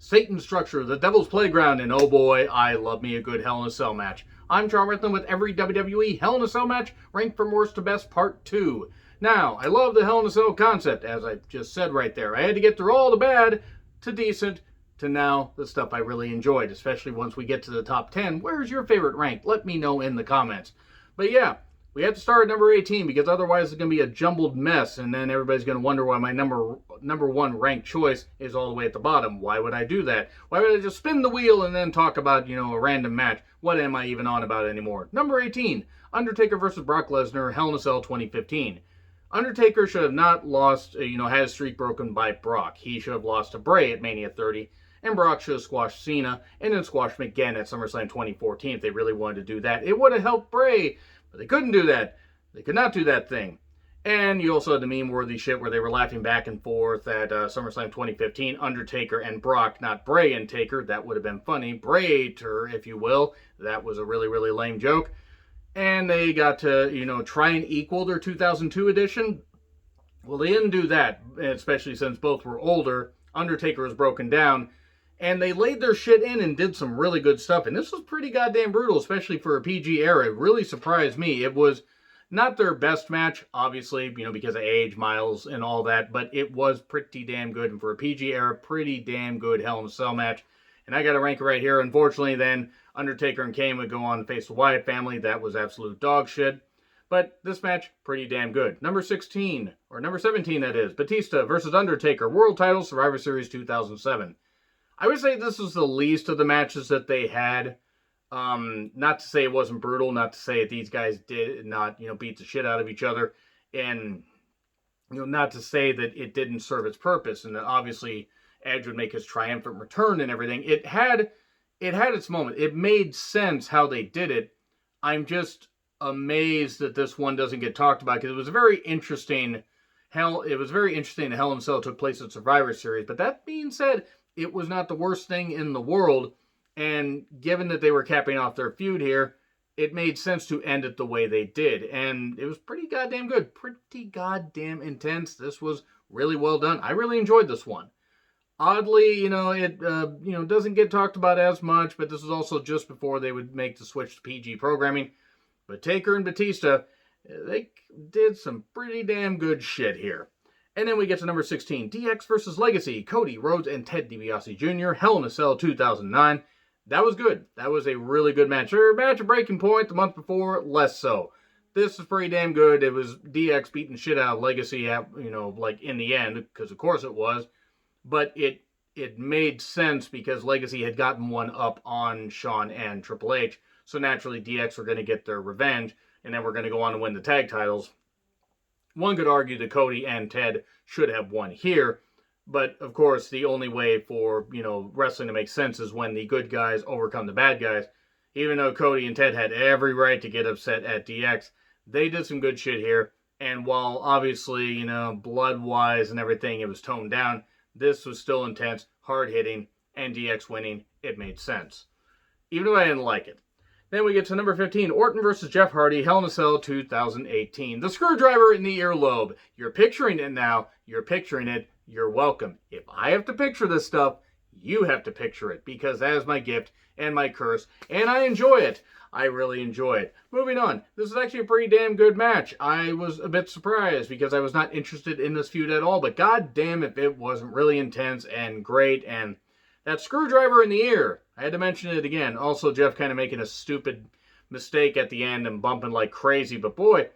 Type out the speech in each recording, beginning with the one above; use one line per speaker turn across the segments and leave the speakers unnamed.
Satan's Structure, the Devil's Playground, and oh boy, I love me a good Hell in a Cell match. I'm John Redland with every WWE Hell in a Cell match, ranked from worst to best, part 2. Now, I love the Hell in a Cell concept, as I just said right there. I had to get through all the bad to decent to now the stuff I really enjoyed, especially once we get to the top 10. Where's your favorite rank? Let me know in the comments. But yeah, we have to start at number 18 because otherwise it's going to be a jumbled mess, and then everybody's going to wonder why my number one ranked choice is all the way at the bottom. Why would I do that? Why would I just spin the wheel and then talk about, a random match? What am I even on about anymore? Number 18, Undertaker versus Brock Lesnar, Hell in a Cell 2015. Undertaker should have not lost, had his streak broken by Brock. He should have lost to Bray at Mania 30, and Brock should have squashed Cena and then squashed him again at SummerSlam 2014 if they really wanted to do that. It would have helped Bray. But they couldn't do that. They could not do that thing. And you also had the meme-worthy shit where they were laughing back and forth at SummerSlam 2015, Undertaker and Brock, not Bray and Taker. That would have been funny. Bray-ter, if you will. That was a really, really lame joke. And they got to, try and equal their 2002 edition. Well, they didn't do that, especially since both were older. Undertaker was broken down. And they laid their shit in and did some really good stuff. And this was pretty goddamn brutal, especially for a PG era. It really surprised me. It was not their best match, obviously, because of age, miles, and all that. But it was pretty damn good. And for a PG era, pretty damn good Hell in a Cell match. And I got to rank it right here. Unfortunately, then Undertaker and Kane would go on to face the Wyatt family. That was absolute dog shit. But this match, pretty damn good. Number 16, or number 17 that is, Batista versus Undertaker, World Title, Survivor Series 2007. I would say this was the least of the matches that they had. Not to say it wasn't brutal, not to say that these guys did not, beat the shit out of each other, and, not to say that it didn't serve its purpose, and that obviously Edge would make his triumphant return and everything. It had its moment. It made sense how they did it. I'm just amazed that this one doesn't get talked about, because it was very interesting. Hell in a Cell took place at Survivor Series, but that being said, it was not the worst thing in the world, and given that they were capping off their feud here, it made sense to end it the way they did, and it was pretty goddamn good, pretty goddamn intense. This was really well done. I really enjoyed this one. Oddly, it doesn't get talked about as much, but this was also just before they would make the switch to PG programming. But Taker and Batista, they did some pretty damn good shit here. And then we get to number 16, DX versus Legacy, Cody Rhodes and Ted DiBiase Jr., Hell in a Cell 2009. That was good. That was a really good match. Their match at Breaking Point the month before, less so. This is pretty damn good. It was DX beating shit out of Legacy, in the end, because of course it was. But it made sense because Legacy had gotten one up on Shawn and Triple H. So naturally, DX were going to get their revenge, and then we're going to go on to win the tag titles. One could argue that Cody and Ted should have won here, but of course the only way for, wrestling to make sense is when the good guys overcome the bad guys. Even though Cody and Ted had every right to get upset at DX, they did some good shit here, and while obviously, blood-wise and everything, it was toned down, this was still intense, hard-hitting, and DX winning, it made sense. Even though I didn't like it. Then we get to number 15, Orton versus Jeff Hardy, Hell in a Cell 2018. The screwdriver in the earlobe. You're picturing it now. You're picturing it. You're welcome. If I have to picture this stuff, you have to picture it, because that is my gift and my curse, and I enjoy it. I really enjoy it. Moving on. This is actually a pretty damn good match. I was a bit surprised because I was not interested in this feud at all, but god damn if it wasn't really intense and great, and that screwdriver in the ear. I had to mention it again. Also, Jeff kind of making a stupid mistake at the end and bumping like crazy. But boy,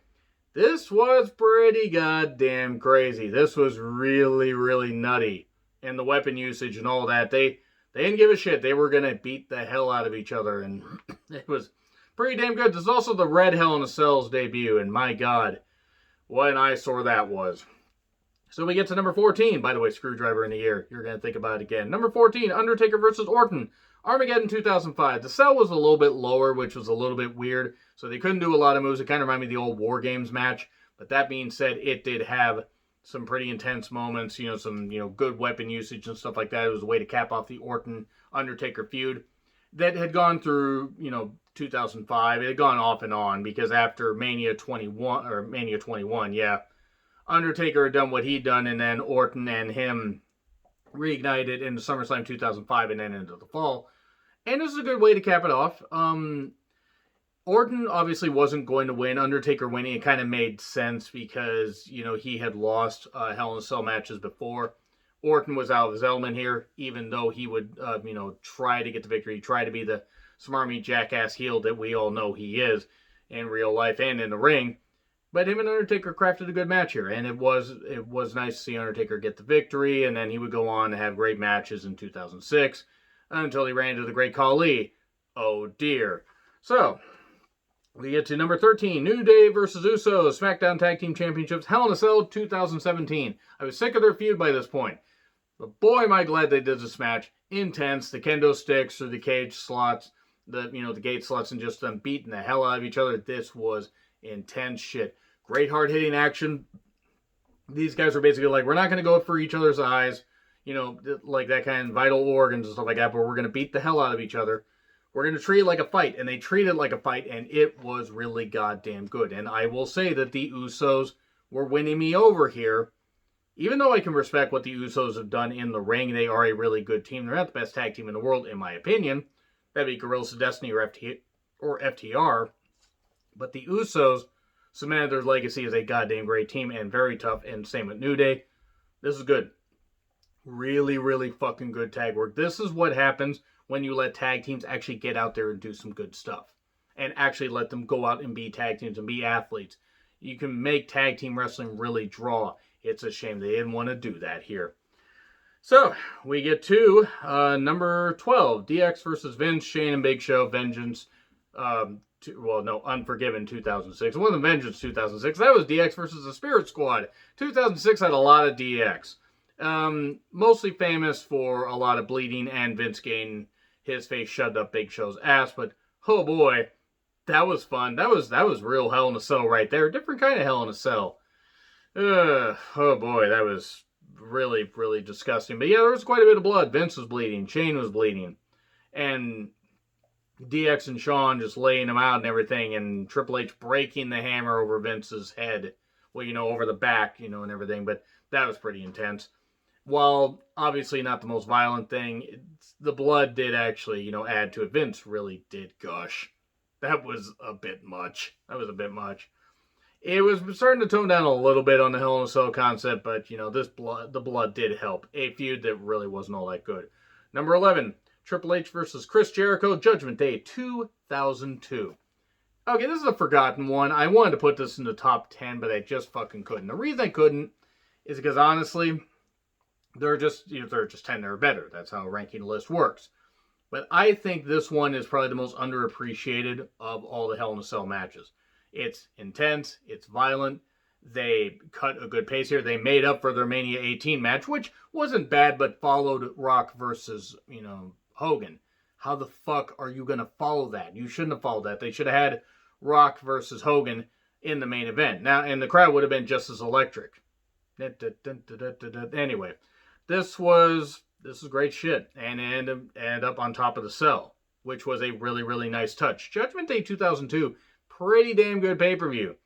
this was pretty goddamn crazy. This was really, really nutty. And the weapon usage and all that. They didn't give a shit. They were going to beat the hell out of each other. And it was pretty damn good. This is also the Red Hell in a Cell's debut. And my god, what an eyesore that was. So we get to number 14. By the way, screwdriver in the ear. You're going to think about it again. Number 14, Undertaker versus Orton. Armageddon 2005. The cell was a little bit lower, which was a little bit weird. So they couldn't do a lot of moves. It kind of reminded me of the old War Games match. But that being said, it did have some pretty intense moments. Some good weapon usage and stuff like that. It was a way to cap off the Orton-Undertaker feud that had gone through, 2005. It had gone off and on because after Mania 21, yeah, Undertaker had done what he'd done, and then Orton and him, reignited into SummerSlam 2005 and then into the fall. And this is a good way to cap it off. Orton obviously wasn't going to win. Undertaker winning, it kind of made sense because, you know, he had lost Hell in a Cell matches before. Orton was out of his element here, even though he would, you know, try to get the victory, try to be the smarmy jackass heel that we all know he is in real life and in the ring. But him and Undertaker crafted a good match here, and it was nice to see Undertaker get the victory, and then he would go on to have great matches in 2006 until he ran into the Great Khali. Oh dear. So, we get to number 13, New Day versus Usos, SmackDown Tag Team Championships, Hell in a Cell 2017. I was sick of their feud by this point. But boy, am I glad they did this match. Intense, the kendo sticks or the cage slots, the gate slots, and just them beating the hell out of each other. This was intense shit. Great hard-hitting action. These guys were basically like, we're not going to go for each other's eyes, you know, like that kind of vital organs and stuff like that, but we're going to beat the hell out of each other. We're going to treat it like a fight, and they treated it like a fight, and it was really goddamn good. And I will say that the Usos were winning me over here. Even though I can respect what the Usos have done in the ring, they are a really good team. They're not the best tag team in the world, in my opinion. That'd be Guerrillas of Destiny or FTR. But the Usos cemented their legacy as a goddamn great team and very tough, and same with New Day. This is good. Really, really fucking good tag work. This is what happens when you let tag teams actually get out there and do some good stuff. And actually let them go out and be tag teams and be athletes. You can make tag team wrestling really draw. It's a shame they didn't want to do that here. So, we get to number 12, DX versus Vince, Shane and Big Show, Vengeance. Unforgiven 2006. It wasn't Vengeance 2006. That was DX versus the Spirit Squad. 2006 had a lot of DX. Mostly famous for a lot of bleeding and Vince getting his face shoved up Big Show's ass. But, oh boy, that was fun. That was real Hell in a Cell right there. Different kind of Hell in a Cell. Oh boy, that was really, really disgusting. But yeah, there was quite a bit of blood. Vince was bleeding. Shane was bleeding. And DX and Shawn just laying him out and everything, and Triple H breaking the hammer over Vince's head, well, you know, over the back, you know, and everything, but that was pretty intense. While obviously not the most violent thing, the blood did actually, you know, add to it. Vince really did gush. That was a bit much. It was starting to tone down a little bit on the Hell in a Cell concept, but, you know, the blood did help. A feud that really wasn't all that good. Number 11, Triple H versus Chris Jericho, Judgment Day 2002. Okay, this is a forgotten one. I wanted to put this in the top 10, but I just fucking couldn't. The reason I couldn't is because, honestly, they're just 10 that are better. That's how a ranking list works. But I think this one is probably the most underappreciated of all the Hell in a Cell matches. It's intense. It's violent. They cut a good pace here. They made up for their Mania 18 match, which wasn't bad, but followed Rock versus, you know, Hogan. How the fuck are you going to follow that? You shouldn't have followed that. They should have had Rock versus Hogan in the main event. Now, and the crowd would have been just as electric. Anyway, this is great shit. And ended up on top of the cell, which was a really, really nice touch. Judgment Day 2002, pretty damn good pay-per-view.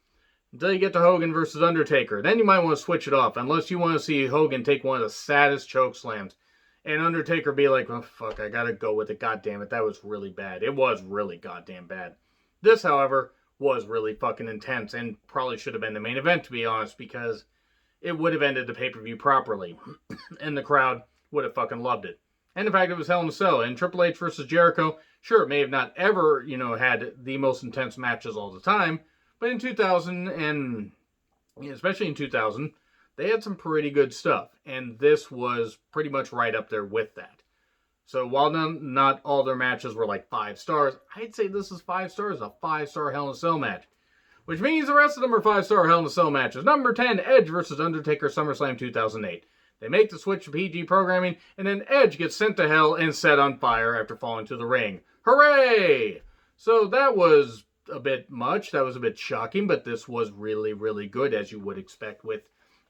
Until you get to Hogan versus Undertaker. Then you might want to switch it off, unless you want to see Hogan take one of the saddest choke slams. And Undertaker be like, oh, fuck, I gotta go with it. God damn it, that was really bad. It was really goddamn bad. This, however, was really fucking intense and probably should have been the main event, to be honest, because it would have ended the pay-per-view properly. And the crowd would have fucking loved it. And in fact, it was Hell in a Cell. And Triple H versus Jericho, sure, it may have not ever, you know, had the most intense matches all the time, but in 2000, and especially in 2000, they had some pretty good stuff, and this was pretty much right up there with that. So while not all their matches were like 5 stars, I'd say this is 5 stars, a 5-star Hell in a Cell match. Which means the rest of them are 5-star Hell in a Cell matches. Number 10, Edge versus Undertaker, SummerSlam 2008. They make the switch to PG programming, and then Edge gets sent to hell and set on fire after falling to the ring. Hooray! So that was a bit much, that was a bit shocking, but this was really, really good, as you would expect with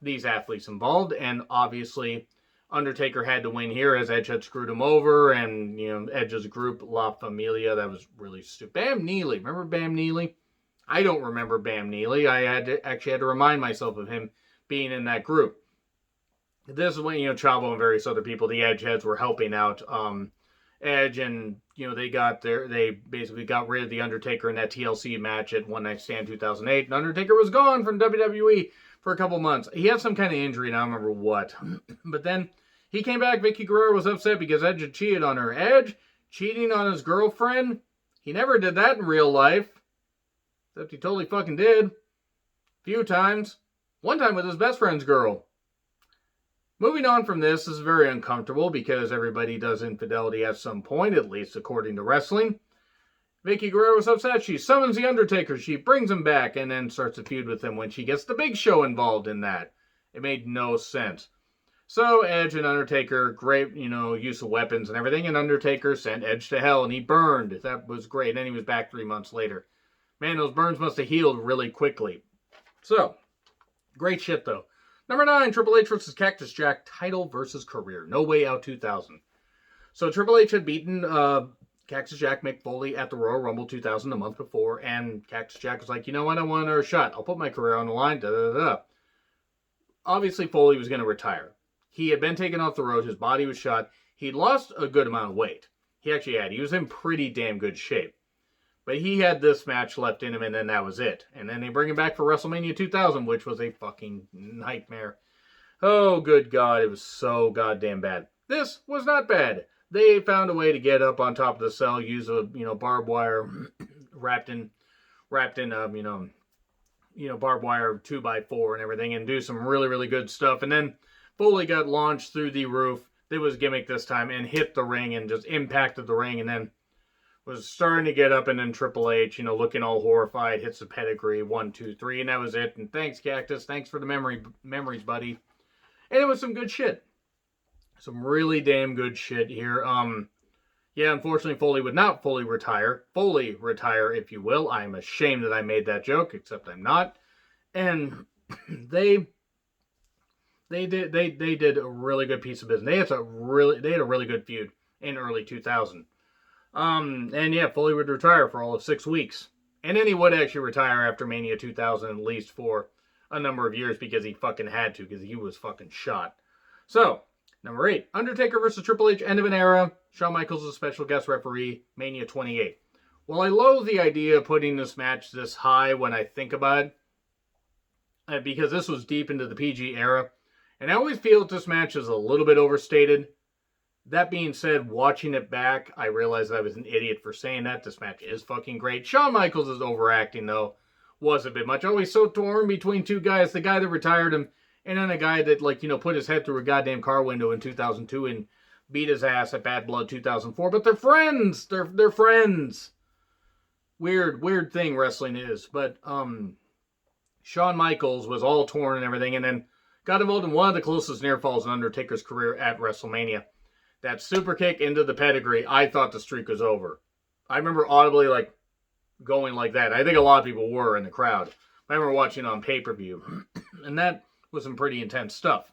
these athletes involved, and obviously Undertaker had to win here as Edge had screwed him over, and, you know, Edge's group, La Familia, that was really stupid. Bam Neely, remember Bam Neely? I don't remember Bam Neely. I actually had to remind myself of him being in that group. This is when, Chavo and various other people, the Edge heads, were helping out Edge, and, they basically got rid of The Undertaker in that TLC match at One Night Stand 2008. And Undertaker was gone from WWE for a couple months. He had some kind of injury, and I don't remember what. But then he came back. Vicky Guerrero was upset because Edge had cheated on her. Edge cheating on his girlfriend? He never did that in real life. Except he totally fucking did. A few times. One time with his best friend's girl. Moving on from this is very uncomfortable because everybody does infidelity at some point, at least according to wrestling. Vicky Guerrero was upset. She summons The Undertaker. She brings him back and then starts a feud with him when she gets the Big Show involved in that. It made no sense. So Edge and Undertaker, great, use of weapons and everything, and Undertaker sent Edge to hell and he burned. That was great. And then he was back 3 months later. Man, those burns must have healed really quickly. So, great shit though. Number 9, Triple H versus Cactus Jack, title versus career. No Way Out 2000. So Triple H had beaten Cactus Jack Mick Foley at the Royal Rumble 2000 the month before, and Cactus Jack was like, you know what, I want another shot. I'll put my career on the line, Obviously, Foley was going to retire. He had been taken off the road. His body was shot. He'd lost a good amount of weight. He actually had. He was in pretty damn good shape. But he had this match left in him, and then that was it. And then they bring him back for WrestleMania 2000, which was a fucking nightmare. Oh, good God, it was so goddamn bad. This was not bad. They found a way to get up on top of the cell, use a barbed wire wrapped in barbed wire 2x4 and everything, and do some really, really good stuff. And then Foley got launched through the roof. It was gimmick this time, and hit the ring and just impacted the ring, and then was starting to get up, and then Triple H, looking all horrified, hits the pedigree, 1, 2, 3, and that was it. And thanks, Cactus. Thanks for the memories, buddy. And it was some good shit. Some really damn good shit here. Yeah, unfortunately, Foley would not fully retire. Foley retire, if you will. I'm ashamed that I made that joke, except I'm not. And they did a really good piece of business. They had a really good feud in early 2000. And yeah, Foley would retire for all of 6 weeks. And then he would actually retire after Mania 2000 at least for a number of years because he fucking had to, because he was fucking shot. So, number 8, Undertaker versus Triple H, end of an era. Shawn Michaels is a special guest referee, Mania 28. Well, I loathe the idea of putting this match this high when I think about it, because this was deep into the PG era. And I always feel that this match is a little bit overstated. That being said, watching it back, I realized I was an idiot for saying that. This match is fucking great. Shawn Michaels is overacting, though. Was a bit much. Always so torn between two guys. The guy that retired him, and then a guy that, put his head through a goddamn car window in 2002 and beat his ass at Bad Blood 2004. But they're friends. They're friends. Weird thing wrestling is. But, Shawn Michaels was all torn and everything, and then got involved in one of the closest near falls in Undertaker's career at WrestleMania. That super kick into the pedigree, I thought the streak was over. I remember audibly, going like that. I think a lot of people were in the crowd. I remember watching it on pay-per-view. And that was some pretty intense stuff.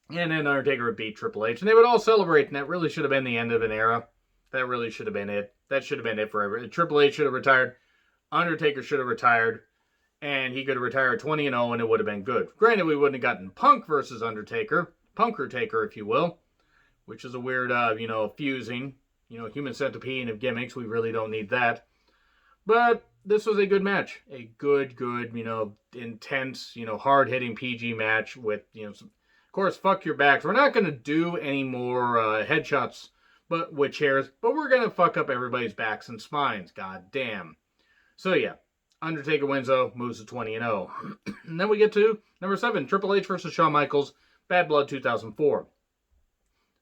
And then Undertaker would beat Triple H. And they would all celebrate. And that really should have been the end of an era. That really should have been it. That should have been it forever. Triple H should have retired. Undertaker should have retired. And he could have retired 20-0 and it would have been good. Granted, we wouldn't have gotten Punk versus Undertaker. Punker-taker, if you will. Which is a weird, fusing. Human centipede of gimmicks. We really don't need that. But this was a good match. A good, intense, hard-hitting PG match with, some, of course, fuck your backs. We're not going to do any more headshots but with chairs, but we're going to fuck up everybody's backs and spines. God damn. So, yeah. Undertaker wins, though, moves to 20-0. And then we get to number 7, Triple H versus Shawn Michaels, Bad Blood 2004.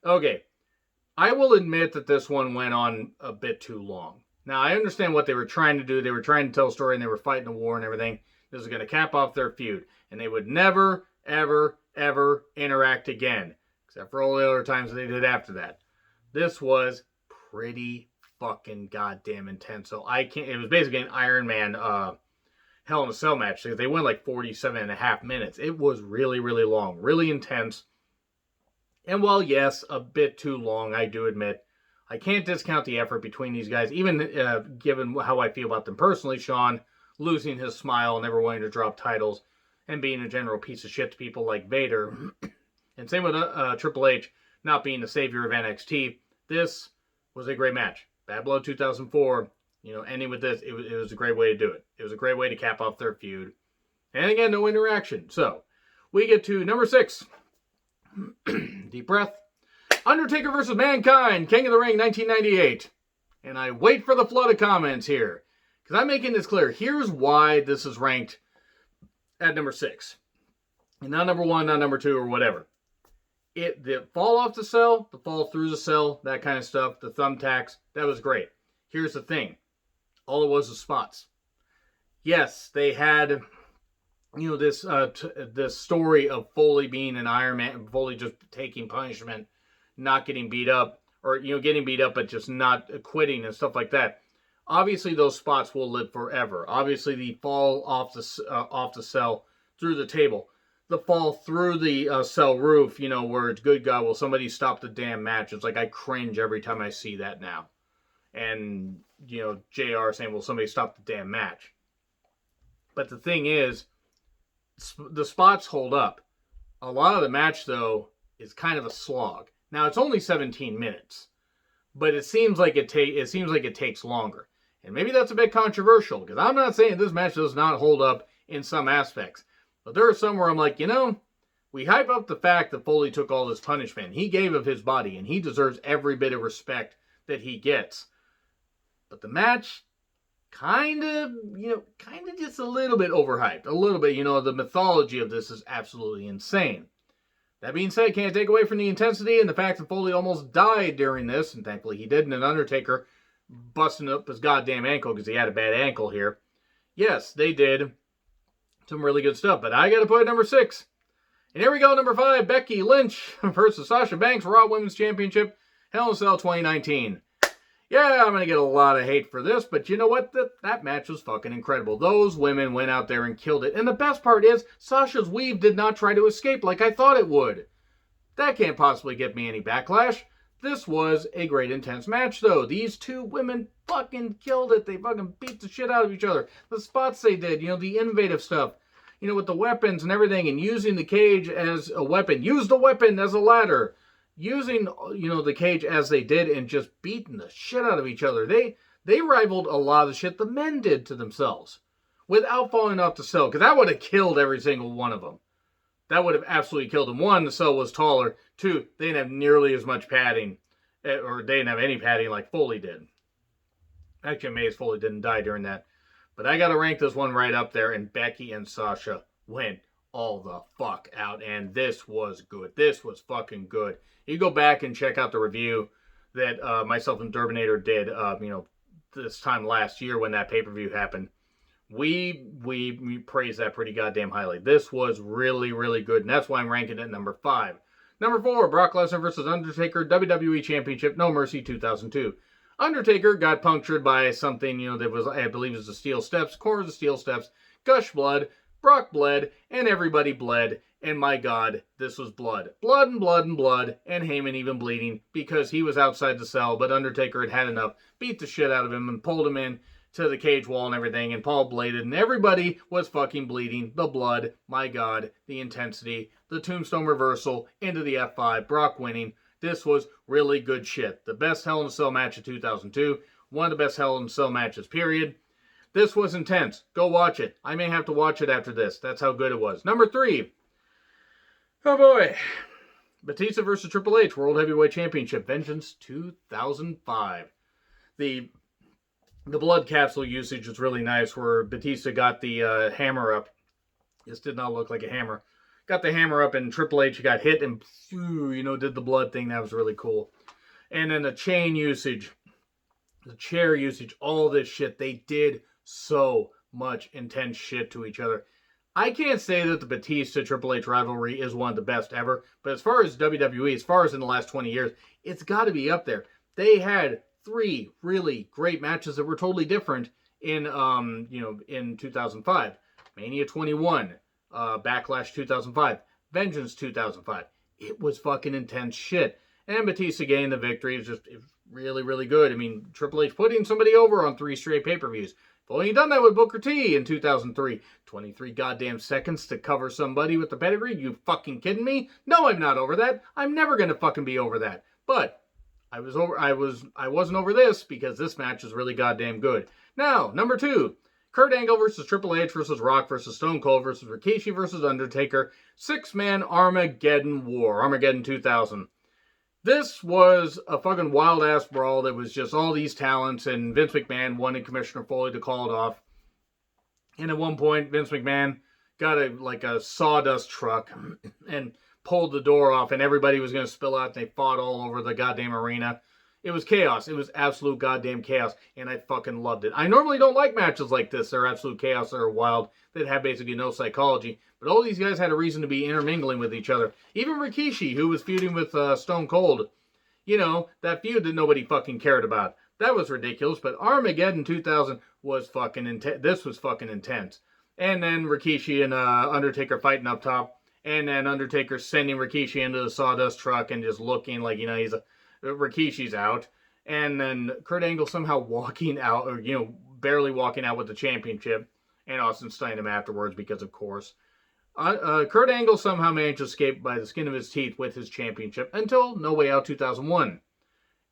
Okay. I will admit that this one went on a bit too long. Now, I understand what they were trying to do. They were trying to tell a story, and they were fighting a war and everything. This was going to cap off their feud. And they would never, ever, ever interact again. Except for all the other times they did after that. This was pretty fucking goddamn intense. So it was basically an Iron Man Hell in a Cell match. They went 47.5 minutes. It was really, really long. Really intense. And while, yes, a bit too long, I do admit, I can't discount the effort between these guys, even given how I feel about them personally. Shawn losing his smile, never wanting to drop titles, and being a general piece of shit to people like Vader, And same with Triple H not being the savior of NXT. This was a great match. Bad Blood 2004, ending with this, it was a great way to do it. It was a great way to cap off their feud. And again, no interaction. So, we get to number 6. Deep breath. Undertaker versus Mankind, King of the Ring, 1998. And I wait for the flood of comments here, because I'm making this clear. Here's why this is ranked at number 6. And not number 1, not number 2, or whatever. The fall off the cell, the fall through the cell, that kind of stuff, the thumbtacks, that was great. Here's the thing. All it was spots. Yes, they had, this story of Foley being an Iron Man, Foley just taking punishment, not getting beat up, or, getting beat up but just not quitting and stuff like that. Obviously, those spots will live forever. Obviously, the fall off the cell through the table. The fall through the cell roof, where it's good God, will somebody stop the damn match? It's like I cringe every time I see that now. And, JR saying, will somebody stop the damn match? But the thing is, the spots hold up. A lot of the match, though, is kind of a slog. Now, it's only 17 minutes. But it seems like it takes longer. And maybe that's a bit controversial, because I'm not saying this match does not hold up in some aspects. But there are some where I'm like, we hype up the fact that Foley took all this punishment. He gave of his body, and he deserves every bit of respect that he gets. But the match, kind of just a little bit overhyped. A little bit, the mythology of this is absolutely insane. That being said, can't take away from the intensity and the fact that Foley almost died during this, and thankfully he didn't, and Undertaker busting up his goddamn ankle because he had a bad ankle here. Yes, they did some really good stuff, but I got to put it number 6. And here we go, number 5, Becky Lynch versus Sasha Banks, Raw Women's Championship, Hell in a Cell 2019. Yeah, I'm going to get a lot of hate for this, but you know what? That match was fucking incredible. Those women went out there and killed it. And the best part is, Sasha's weave did not try to escape like I thought it would. That can't possibly get me any backlash. This was a great intense match, though. These two women fucking killed it. They fucking beat the shit out of each other. The spots they did, the innovative stuff, with the weapons and everything, and using the cage as a weapon. Use the weapon as a ladder. Using, the cage as they did and just beating the shit out of each other. They rivaled a lot of the shit the men did to themselves without falling off the cell, because that would have killed every single one of them. That would have absolutely killed them. 1, the cell was taller. 2, they didn't have nearly as much padding, or they didn't have any padding like Foley did. Actually, I'm amazed Foley didn't die during that. But I got to rank this one right up there, and Becky and Sasha went all the fuck out, and this was good. This was fucking good. You go back and check out the review that myself and Durbinator did, this time last year when that pay-per-view happened. We praised that pretty goddamn highly. This was really, really good, and that's why I'm ranking it at number 5. Number 4, Brock Lesnar versus Undertaker, WWE Championship, No Mercy 2002. Undertaker got punctured by something, that was, I believe, was the steel steps, corners of steel steps, gush blood, Brock bled, and everybody bled, and my God, this was blood. Blood and blood and blood, and Heyman even bleeding, because he was outside the cell, but Undertaker had had enough, beat the shit out of him, and pulled him in to the cage wall and everything, and Paul bladed, and everybody was fucking bleeding. The blood, my God, the intensity, the tombstone reversal, into the F5, Brock winning. This was really good shit. The best Hell in a Cell match of 2002, one of the best Hell in a Cell matches, period. This was intense. Go watch it. I may have to watch it after this. That's how good it was. Number 3. Oh boy. Batista versus Triple H, World Heavyweight Championship, Vengeance 2005. The blood capsule usage was really nice, where Batista got the hammer up. This did not look like a hammer. Got the hammer up, and Triple H got hit and, did the blood thing. That was really cool. And then the chain usage, the chair usage, all this shit. They did so much intense shit to each other. I can't say that the Batista Triple H rivalry is one of the best ever, but as far as WWE, as far as in the last 20 years, it's got to be up there. They had 3 really great matches that were totally different in 2005. Mania 21, Backlash 2005, Vengeance 2005. It was fucking intense shit. And Batista getting the victory is just really, really good. I mean, Triple H putting somebody over on 3 straight pay-per-views. I've only done that with Booker T in 2003. 23 goddamn seconds to cover somebody with the pedigree? You fucking kidding me? No, I'm not over that. I'm never gonna fucking be over that. But I wasn't over this because this match is really goddamn good. Now, number 2. Kurt Angle versus Triple H versus Rock versus Stone Cold versus Rikishi versus Undertaker. 6-man Armageddon War. Armageddon 2000. This was a fucking wild-ass brawl that was just all these talents, and Vince McMahon wanted Commissioner Foley to call it off. And at one point, Vince McMahon got a sawdust truck and pulled the door off, and everybody was going to spill out, and they fought all over the goddamn arena. It was chaos. It was absolute goddamn chaos, and I fucking loved it. I normally don't like matches like this. They're absolute chaos. They're wild. That have basically no psychology. But all these guys had a reason to be intermingling with each other. Even Rikishi, who was feuding with Stone Cold. You know, that feud that nobody fucking cared about. That was ridiculous. But Armageddon 2000 was fucking intense. This was fucking intense. And then Rikishi and Undertaker fighting up top. And then Undertaker sending Rikishi into the sawdust truck and just looking like, Rikishi's out. And then Kurt Angle somehow walking out, or, barely walking out with the championship. And Austin Stein him afterwards because, of course. Kurt Angle somehow managed to escape by the skin of his teeth with his championship until No Way Out 2001.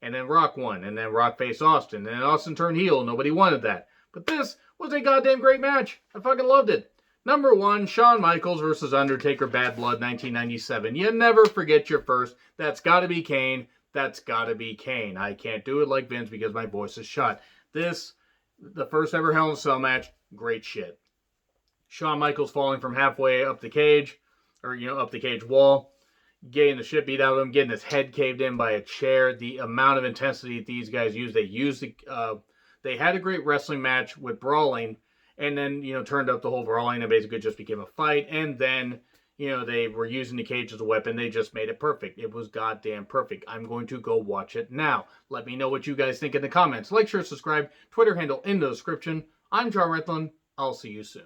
And then Rock won. And then Rock faced Austin. And then Austin turned heel. Nobody wanted that. But this was a goddamn great match. I fucking loved it. Number 1, Shawn Michaels versus Undertaker Bad Blood 1997. You never forget your first. That's gotta be Kane. That's gotta be Kane. I can't do it like Vince because my voice is shut. This, the first ever Hell in a Cell match, great shit. Shawn Michaels falling from halfway up the cage, or, up the cage wall, getting the shit beat out of him, getting his head caved in by a chair. The amount of intensity that these guys used, they had a great wrestling match with brawling, and then, turned up the whole brawling and basically just became a fight, and then, they were using the cage as a weapon. They just made it perfect. It was goddamn perfect. I'm going to go watch it now. Let me know what you guys think in the comments. Like, share, subscribe. Twitter handle in the description. I'm John Rethlin. I'll see you soon.